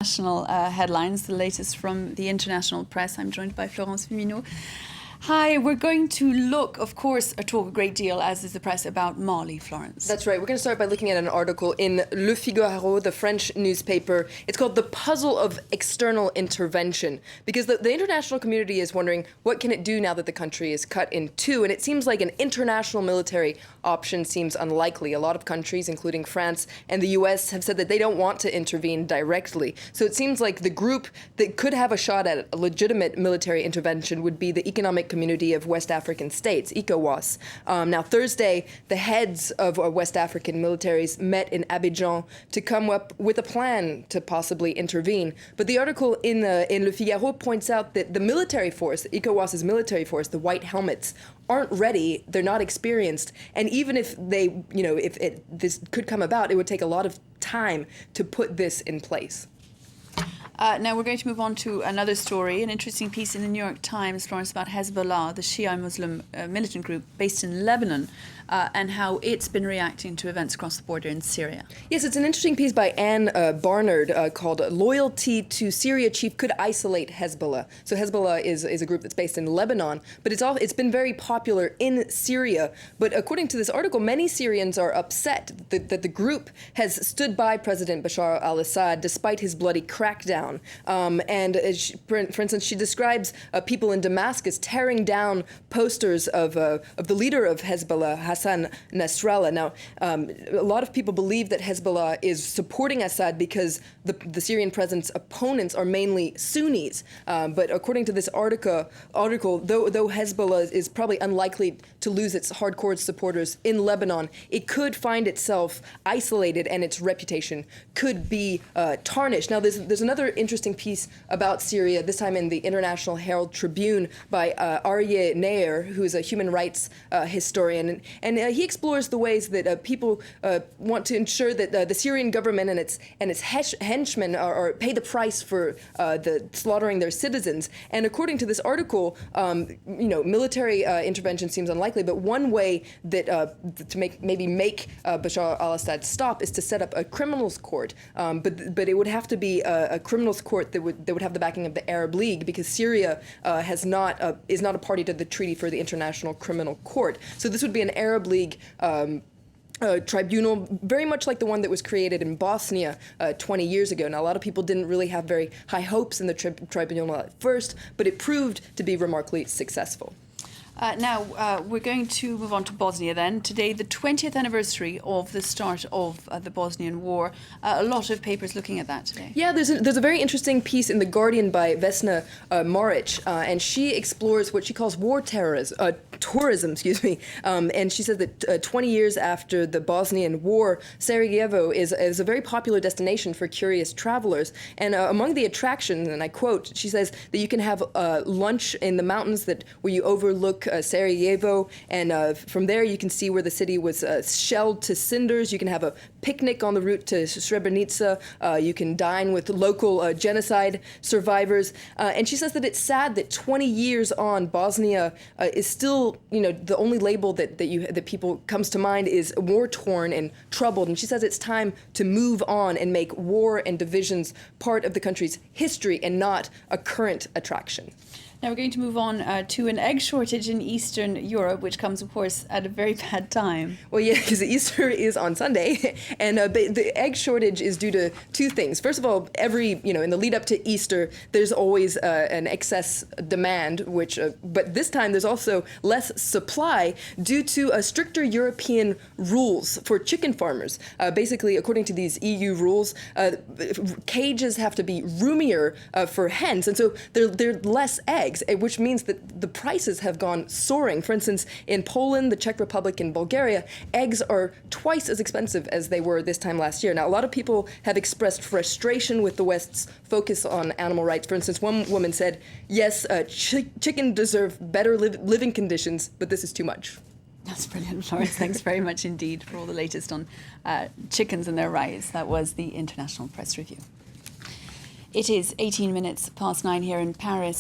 National headlines, the latest from the international press. I'm joined by Florence Fumino. Hi, we're going to look, of course, talk a great deal, as is the press, about Mali, Florence. That's right. We're going to start by looking at an article in Le Figaro, the French newspaper. It's called The Puzzle of External Intervention, because the international community is wondering, what can it do now that the country is cut in two? And it seems like an international military option seems unlikely. A lot of countries, including France and the US, have said that they don't want to intervene directly. So it seems like the group that could have a shot at a legitimate military intervention would be the Economic Community of West African States, ECOWAS. Now, Thursday, the heads of West African militaries met in Abidjan to come up with a plan to possibly intervene. But the article in Le Figaro points out that the military force, ECOWAS's military force, the white helmets, aren't ready, they're not experienced, and even if they, this could come about, it would take a lot of time to put this in place. Now we're going to move on to another story, an interesting piece in the New York Times, Florence, about Hezbollah, the Shia Muslim militant group based in Lebanon, and how it's been reacting to events across the border in Syria. Yes, it's an interesting piece by Anne Barnard called "Loyalty to Syria Chief Could Isolate Hezbollah." So Hezbollah is a group that's based in Lebanon, but it's been very popular in Syria. But according to this article, many Syrians are upset that the group has stood by President Bashar al-Assad despite his bloody crackdown. For instance, she describes people in Damascus tearing down posters of the leader of Hezbollah, Hassan Nasrallah. Now, a lot of people believe that Hezbollah is supporting Assad because the Syrian president's opponents are mainly Sunnis. But according to this article, though Hezbollah is probably unlikely to lose its hardcore supporters in Lebanon, it could find itself isolated and its reputation could be tarnished. Now, there's another interesting piece about Syria, this time in the International Herald Tribune by Aryeh Neher, who is a human rights historian. And he explores the ways that people want to ensure that the Syrian government and its henchmen are pay the price for the slaughtering their citizens. And according to this article, military intervention seems unlikely, but one way that to make Bashar al-Assad stop is to set up a criminals court. But it would have to be a criminals court that would have the backing of the Arab League, because Syria is not a party to the Treaty for the International Criminal Court. So this would be an Arab League tribunal, very much like the one that was created in Bosnia 20 years ago. Now, a lot of people didn't really have very high hopes in the tribunal at first, but it proved to be remarkably successful. Now, we're going to move on to Bosnia then. Today, the 20th anniversary of the start of the Bosnian War. A lot of papers looking at that today. Yeah, there's a very interesting piece in The Guardian by Vesna Maric, and she explores what she calls war tourism, and she says that 20 years after the Bosnian War, Sarajevo is a very popular destination for curious travelers. And among the attractions, and I quote, she says that you can have lunch in the mountains where you overlook Sarajevo, and from there you can see where the city was shelled to cinders. You can have a picnic on the route to Srebrenica. You can dine with local genocide survivors. And she says that it's sad that 20 years on, Bosnia is still, the only label that people comes to mind is war-torn and troubled. And she says it's time to move on and make war and divisions part of the country's history and not a current attraction. Now we're going to move on to an egg shortage in Eastern Europe, which comes, of course, at a very bad time. Well, yeah, because Easter is on Sunday, and the egg shortage is due to two things. First of all, in the lead up to Easter, there's always an excess demand, but this time there's also less supply due to stricter European rules for chicken farmers. Basically, according to these EU rules, cages have to be roomier for hens, and so there are less eggs, which means that the prices have gone soaring. For instance, in Poland, the Czech Republic, and Bulgaria, eggs are twice as expensive as they were this time last year. Now, a lot of people have expressed frustration with the West's focus on animal rights. For instance, one woman said, yes, chicken deserve better living conditions, but this is too much. That's brilliant, Florence. Thanks very much indeed for all the latest on chickens and their rights. That was the International Press Review. It is 18 minutes past 9 here in Paris.